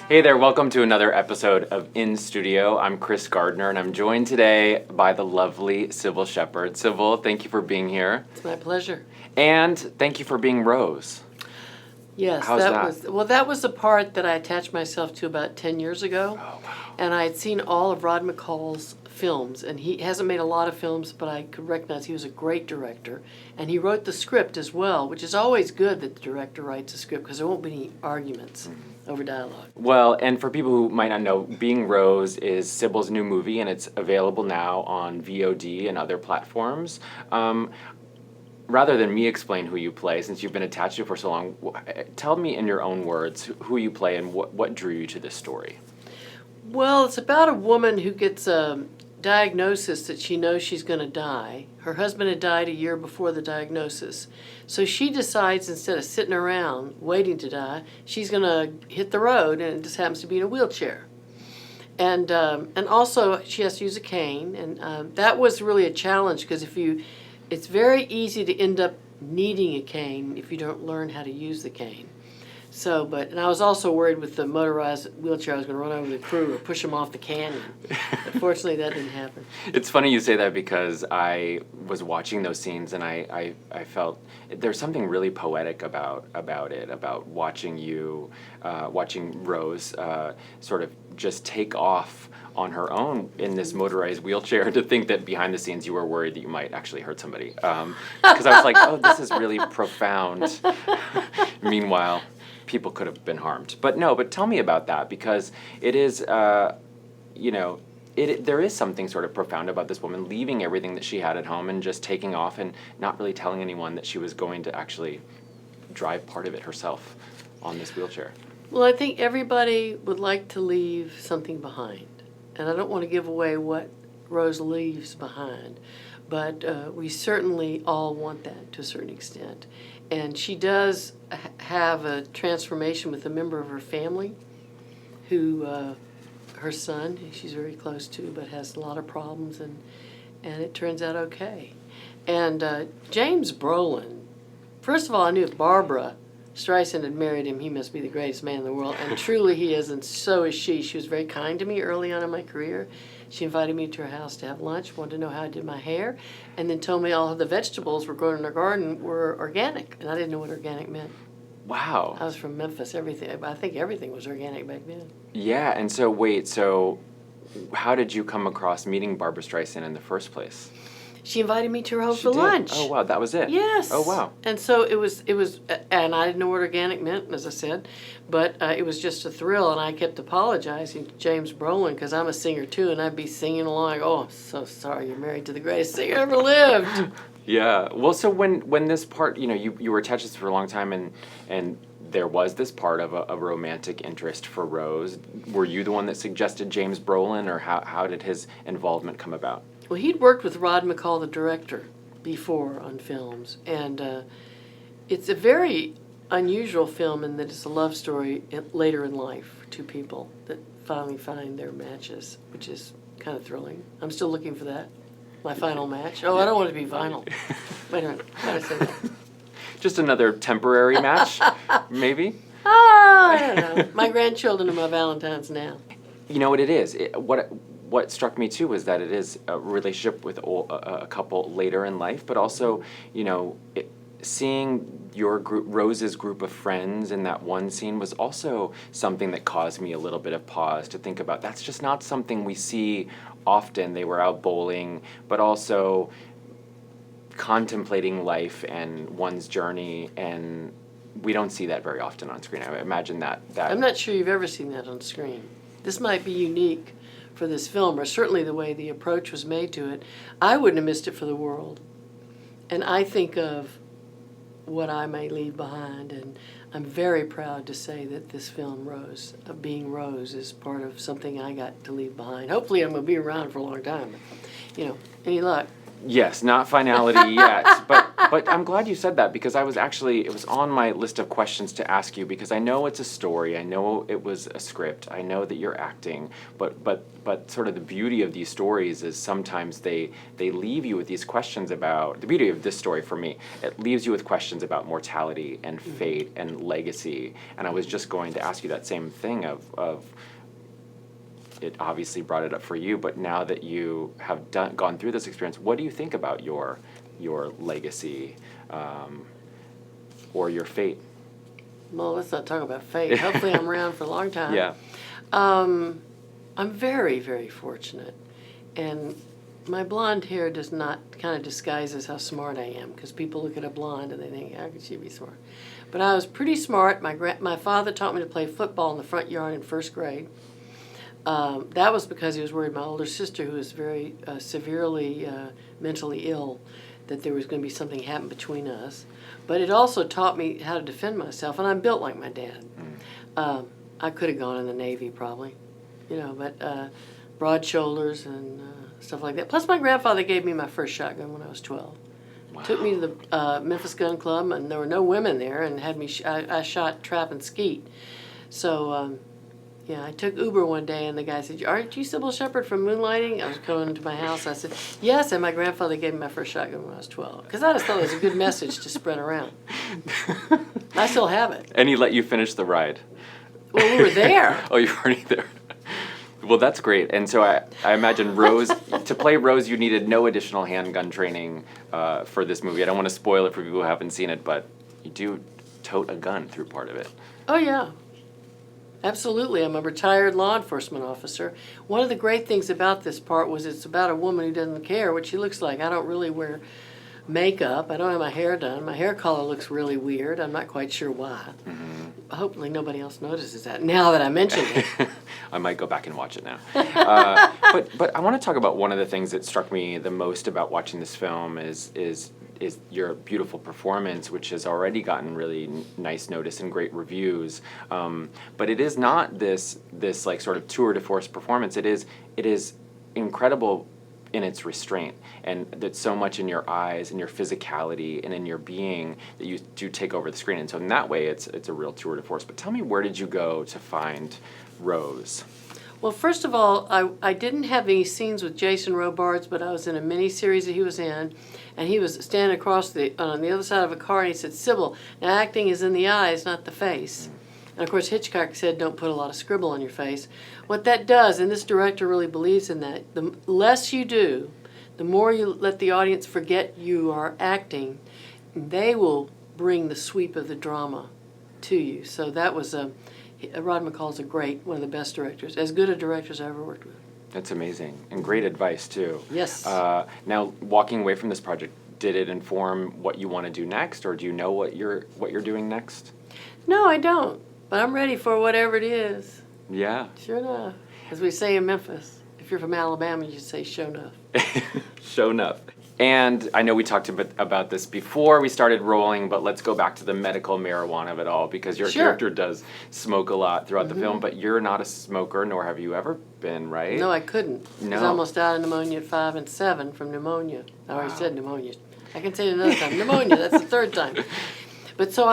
Hey there, welcome to another episode of In Studio. I'm Chris Gardner, and I'm joined today by the lovely Cybill Shepherd. Cybill, thank you for being here. It's my pleasure. And thank you for being Rose. Yes, How's that? that was the part that I attached myself to about 10 years ago. Oh, wow. And I had seen all of Rod McCall's films, and he hasn't made a lot of films, but I could recognize he was a great director. And he wrote the script as well, which is always good that the director writes a script because there won't be any arguments over dialogue. Well, and for people who might not know, Being Rose is Cybill's new movie, and it's available now on VOD and other platforms. Rather than me explain who you play, since you've been attached to it for so long, tell me in your own words who you play and what drew you to this story. Well, it's about a woman who gets a diagnosis that she knows she's going to die. Her husband had died a year before the diagnosis. So she decides, instead of sitting around waiting to die, she's going to hit the road, and it just happens to be in a wheelchair. And also she has to use a cane, and that was really a challenge because it's very easy to end up needing a cane if you don't learn how to use the cane. So, and I was also worried with the motorized wheelchair I was going to run over the crew or push them off the canyon. But fortunately, that didn't happen. It's funny you say that because I was watching those scenes and I felt there's something really poetic about it, about watching Rose sort of just take off on her own in this motorized wheelchair. To think that behind the scenes you were worried that you might actually hurt somebody. Because I was like, oh, this is really profound. Meanwhile, people could have been harmed. But tell me about that, because it is, there is something sort of profound about this woman leaving everything that she had at home and just taking off and not really telling anyone that she was going to actually drive part of it herself on this wheelchair. Well, I think everybody would like to leave something behind. And I don't want to give away what Rose leaves behind, but we certainly all want that to a certain extent. And she does have a transformation with a member of her family who, her son, who she's very close to, but has a lot of problems, and it turns out okay. And James Brolin, first of all, I knew if Barbara Streisand had married him, he must be the greatest man in the world, and truly he is, and so is she. She was very kind to me early on in my career. She invited me to her house to have lunch, wanted to know how I did my hair, and then told me all of the vegetables were grown in her garden were organic, and I didn't know what organic meant. Wow. I was from Memphis. I think everything was organic back then. Yeah, and so how did you come across meeting Barbara Streisand in the first place? She invited me to her home for lunch. Oh, wow, that was it? Yes. Oh, wow. And so it was, and I didn't know what organic meant, as I said, but it was just a thrill, and I kept apologizing to James Brolin, because I'm a singer too, and I'd be singing along, oh, I'm so sorry, you're married to the greatest singer ever lived. Yeah. Well, so when this part, you were attached to this for a long time, and there was this part of a romantic interest for Rose. Were you the one that suggested James Brolin, or how did his involvement come about? Well, he'd worked with Rod McCall, the director, before on films, and it's a very unusual film in that it's a love story later in life, two people that finally find their matches, which is kind of thrilling. I'm still looking for that, my final match. Oh, I don't want it to be vinyl. Wait a minute, how did I say that? Just another temporary match, maybe? I don't know. My grandchildren are my Valentines now. You know what it is? What struck me too was that it is a relationship with a couple later in life, but also, seeing your group, Rose's group of friends in that one scene, was also something that caused me a little bit of pause to think about. That's just not something we see often. They were out bowling, but also contemplating life and one's journey, and we don't see that very often on screen. I imagine that. I'm not sure you've ever seen that on screen. This might be unique for this film, or certainly the way the approach was made to it. I wouldn't have missed it for the world. And I think of what I may leave behind, and I'm very proud to say that this film, Rose, Being Rose, is part of something I got to leave behind. Hopefully I'm going to be around for a long time. Any luck. Yes, not finality yet, but I'm glad you said that because it was on my list of questions to ask you because I know it's a story, I know it was a script, I know that you're acting, but sort of the beauty of these stories is sometimes they leave you with these questions about the beauty of this story for me. It leaves you with questions about mortality and fate and legacy, and I was just going to ask you that same thing of it obviously brought it up for you, but now that you have gone through this experience, what do you think about your legacy or your fate? Well, let's not talk about fate. Hopefully I'm around for a long time. Yeah. I'm very, very fortunate. And my blonde hair does not kind of disguises how smart I am because people look at a blonde and they think, how could she be smart? But I was pretty smart. My father taught me to play football in the front yard in first grade. That was because he was worried my older sister, who was very severely mentally ill, that there was going to be something happen between us. But it also taught me how to defend myself, and I'm built like my dad. I could have gone in the Navy probably, but broad shoulders and stuff like that. Plus my grandfather gave me my first shotgun when I was 12. Wow. Took me to the Memphis Gun Club, and there were no women there, and had me. I shot, trap, and skeet. So. Yeah, I took Uber one day, and the guy said, "Aren't you Cybill Shepherd from Moonlighting?" I was coming to my house. I said, "Yes," and my grandfather gave me my first shotgun when I was 12. Because I just thought it was a good message to spread around. I still have it. And he let you finish the ride. Well, we were there. Oh, you were already there. Well, that's great. And so I imagine Rose, to play Rose, you needed no additional handgun training for this movie. I don't want to spoil it for people who haven't seen it, but you do tote a gun through part of it. Oh, yeah. Absolutely. I'm a retired law enforcement officer. One of the great things about this part was it's about a woman who doesn't care what she looks like. I don't really wear makeup. I don't have my hair done. My hair color looks really weird. I'm not quite sure why. Mm-hmm. Hopefully nobody else notices that now that I mentioned it. I might go back and watch it now. But I want to talk about one of the things that struck me the most about watching this film is your beautiful performance, which has already gotten really nice notice and great reviews. But it is not this like sort of tour de force performance. It is incredible in its restraint, and that's so much in your eyes and your physicality and in your being that you do take over the screen. And so in that way, it's a real tour de force. But tell me, where did you go to find Rose? Well, first of all, I didn't have any scenes with Jason Robards, but I was in a mini-series that he was in, and he was standing across on the other side of a car, and he said, "Cybill, now acting is in the eyes, not the face." And of course, Hitchcock said, "Don't put a lot of scribble on your face." What that does, and this director really believes in that, the less you do, the more you let the audience forget you are acting, they will bring the sweep of the drama to you. So that was Rod McCall's one of the best directors, as good a director as I ever worked with. That's amazing, and great advice too. Yes. Now, walking away from this project, did it inform what you want to do next, or do you know what you're doing next? No, I don't. But I'm ready for whatever it is. Yeah. Sure enough. As we say in Memphis, if you're from Alabama, you say "show enough." Show enough. And I know we talked about this before we started rolling, but let's go back to the medical marijuana of it all, because your character does smoke a lot throughout the film, but you're not a smoker, nor have you ever been, right? No, I couldn't. No. I was almost died of pneumonia at 5 and 7 from pneumonia. I already said pneumonia. I can say it another time. Pneumonia, that's the third time. But so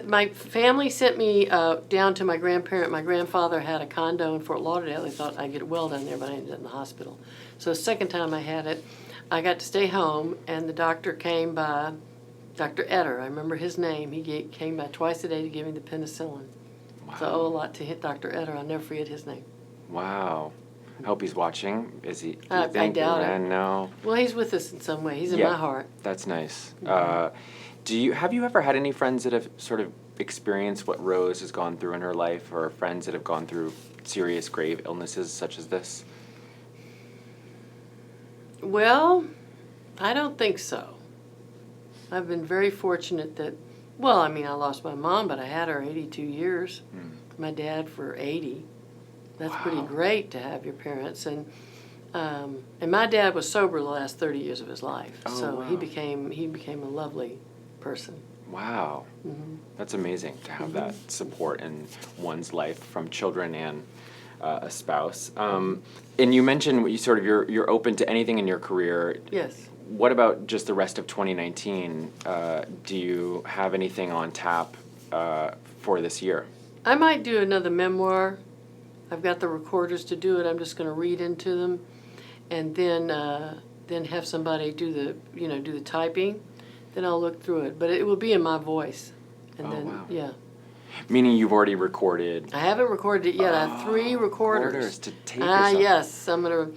my family sent me down to my grandparent. My grandfather had a condo in Fort Lauderdale. They thought I'd get well down there, but I ended up in the hospital. So the second time I had it, I got to stay home, and the doctor came by, Dr. Etter, I remember his name. He came by twice a day to give me the penicillin. Wow. So I owe a lot to Dr. Etter. I'll never forget his name. Wow. I hope he's watching. Is he? I doubt it. No. Well, he's with us in some way. He's in my heart. That's nice. Mm-hmm. Have you ever had any friends that have sort of experienced what Rose has gone through in her life, or friends that have gone through serious, grave illnesses such as this? Well, I don't think so. I've been very fortunate that, I lost my mom, but I had her 82 years. My dad for 80. That's pretty great to have your parents. And my dad was sober the last 30 years of his life. He became a lovely person. Wow. Mm-hmm. That's amazing to have that support in one's life from children and a spouse. And you mentioned you're open to anything in your career. Yes. what about just the rest of 2019? Do you have anything on tap for this year? I might do another memoir. I've got the recorders to do it. I'm just going to read into them, and then have somebody do the typing. Then I'll look through it, but it will be in my voice. And Oh, then wow. yeah, Meaning you've already recorded. I haven't recorded it yet. I have 3 recorders. To tape yourself.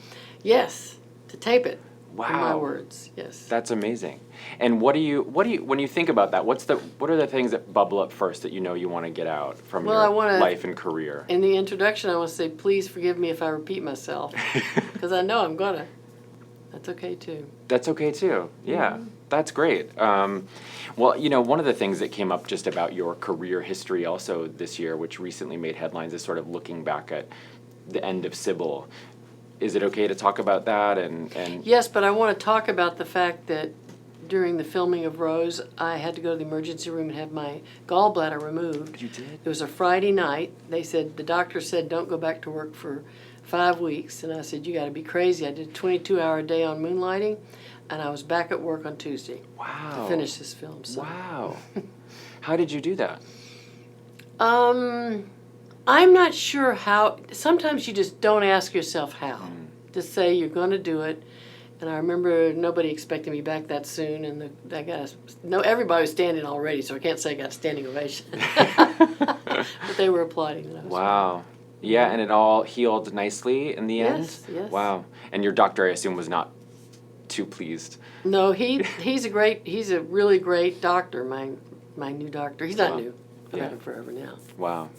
Yes, to tape it. Wow. In my words, yes. That's amazing. And what do you when you think about that? What are the things that bubble up first that you know you want to get out from Well, I your wanna- life and career? In the introduction, I want to say, please forgive me if I repeat myself, because I know I'm gonna. That's okay too. That's okay too. Yeah, that's great. Well, one of the things that came up just about your career history also this year, which recently made headlines, is sort of looking back at the end of Cybill. Is it okay to talk about that? And Yes, but I want to talk about the fact that during the filming of Rose, I had to go to the emergency room and have my gallbladder removed. You did? It was a Friday night. The doctor said, don't go back to work for 5 weeks. And I said, you got to be crazy. I did a 22-hour day on moonlighting, and I was back at work on Tuesday Wow. to finish this film. So. Wow. How did you do that? I'm not sure how. Sometimes you just don't ask yourself how. Just say you're going to do it. And I remember nobody expected me back that soon, and everybody was standing already, so I can't say I got a standing ovation. But they were applauding. That I was Wow. Yeah, and it all healed nicely in the end? Yes, yes. Wow. And your doctor, I assume, was not too pleased. No, he's a really great doctor. My new doctor. He's not Wow. new. I've Yeah. had him forever now. Wow.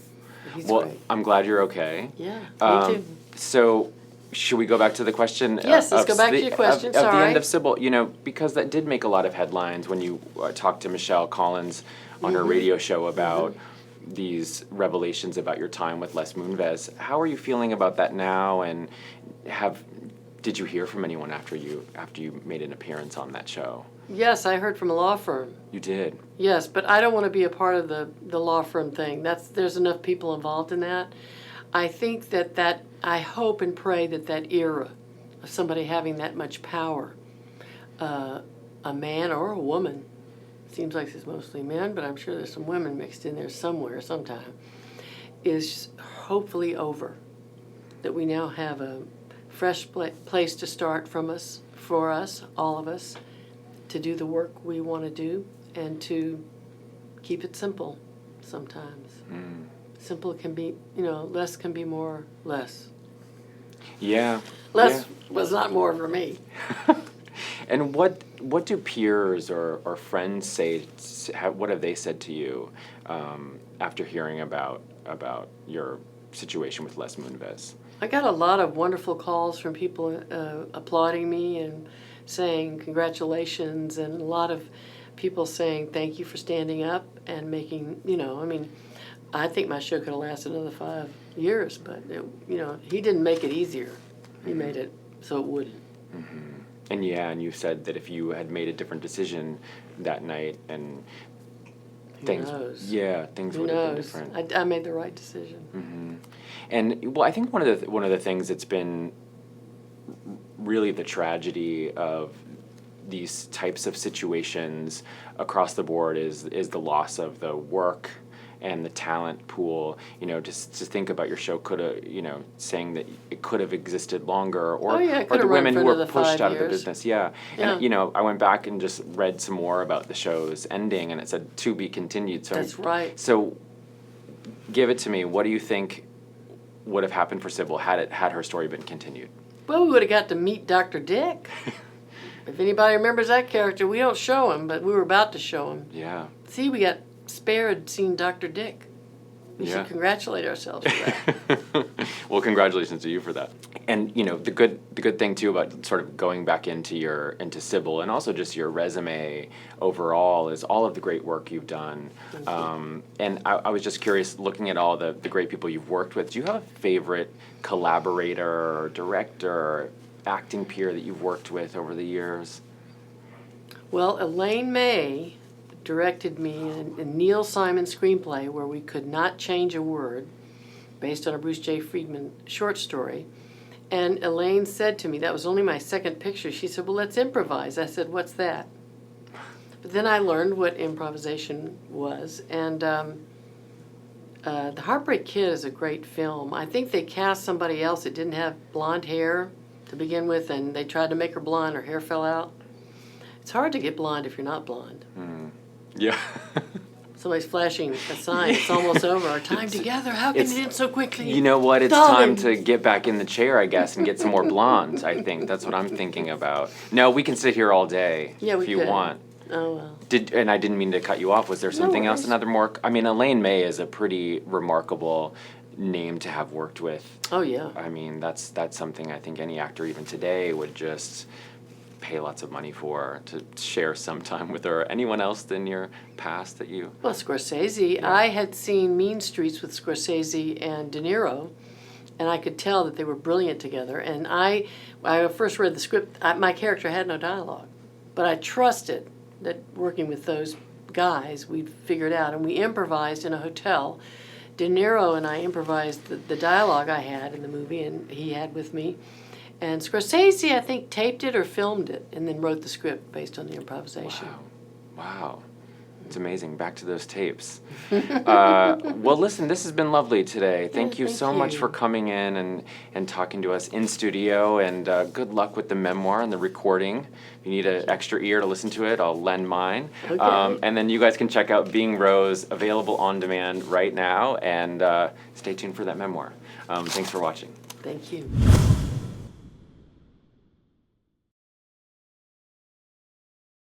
He's Well, great. I'm glad you're okay. Yeah, me too. So, should we go back to the question? Yes, let's go back to your question. Of the Sorry. end of Cybill, because that did make a lot of headlines when you talked to Michelle Collins on her radio show about these revelations about your time with Les Moonves. How are you feeling about that now? And did you hear from anyone after you made an appearance on that show? Yes, I heard from a law firm. You did. Yes, but I don't want to be a part of the law firm thing. There's enough people involved in that. I think that I hope and pray that era of somebody having that much power, a man or a woman, seems like it's mostly men, but I'm sure there's some women mixed in there somewhere, sometime, is hopefully over. That we now have a fresh place to start for us, all of us, to do the work we want to do and to keep it simple sometimes. Simple can be, less can be more less. Yeah. Less was not more for me. And what do peers or friends say? What have they said to you after hearing about your situation with Les Moonves? I got a lot of wonderful calls from people applauding me and saying congratulations, and a lot of people saying thank you for standing up and making, I think my show could have lasted another 5 years, but he didn't make it easier. He made it so it wouldn't. And you said that if you had made a different decision that night and things would have been different. I made the right decision. And well, I think one of the things that's been really the tragedy of these types of situations across the board is the loss of the work and the talent pool. Just to think about your show could have, saying that it could have existed longer, or the women who were pushed out of the business. Yeah. And I went back and just read some more about the show's ending, and it said to be continued. So That's right. So give it to me. What do you think would have happened for Cybill had her story been continued? Well, we would have got to meet Dr. Dick. If anybody remembers that character, we don't show him, but we were about to show him. Yeah. See, we got spared seeing Dr. Dick. We should congratulate ourselves for that. Well, congratulations to you for that. And the good thing too about sort of going back into Cybill, and also just your resume overall, is all of the great work you've done. And I was just curious, looking at all the great people you've worked with, do you have a favorite collaborator or director or acting peer that you've worked with over the years? Well, Elaine May directed me in a Neil Simon screenplay where we could not change a word, based on a Bruce J. Friedman short story. And Elaine said to me, that was only my second picture, she said, well, let's improvise. I said, what's that? But then I learned what improvisation was, and The Heartbreak Kid is a great film. I think they cast somebody else that didn't have blonde hair to begin with, and they tried to make her blonde, her hair fell out. It's hard to get blonde if you're not blonde. Yeah. Somebody's flashing a sign, it's almost over, our time together, how can it end so quickly? You know what, it's Darling. time to get back in the chair, I guess, and get some more blonde, I think. That's what I'm thinking about. No, we can sit here all day Yeah, we if you could. want. Oh, well. And I didn't mean to cut you off. Was there something else, worries. another more? I mean, Elaine May is a pretty remarkable name to have worked with. Oh, yeah. I mean, that's something I think any actor even today would just pay lots of money for, to share some time with her. Anyone else in your past that you... Well, Scorsese. Yeah. I had seen Mean Streets with Scorsese and De Niro, and I could tell that they were brilliant together. And I first read the script, my character had no dialogue, but I trusted that working with those guys, we'd figure it out. And we improvised in a hotel. De Niro and I improvised the dialogue I had in the movie, and he had with me. And Scorsese, I think, taped it or filmed it and then wrote the script based on the improvisation. Wow. It's amazing. Back to those tapes. Well, listen, this has been lovely today. Thank you thank so much you. for coming in and talking to us in studio, and good luck with the memoir and the recording. If you need an extra ear to listen to it, I'll lend mine. Okay. And then you guys can check out Being Rose, available on demand right now, and stay tuned for that memoir. Thanks for watching. Thank you.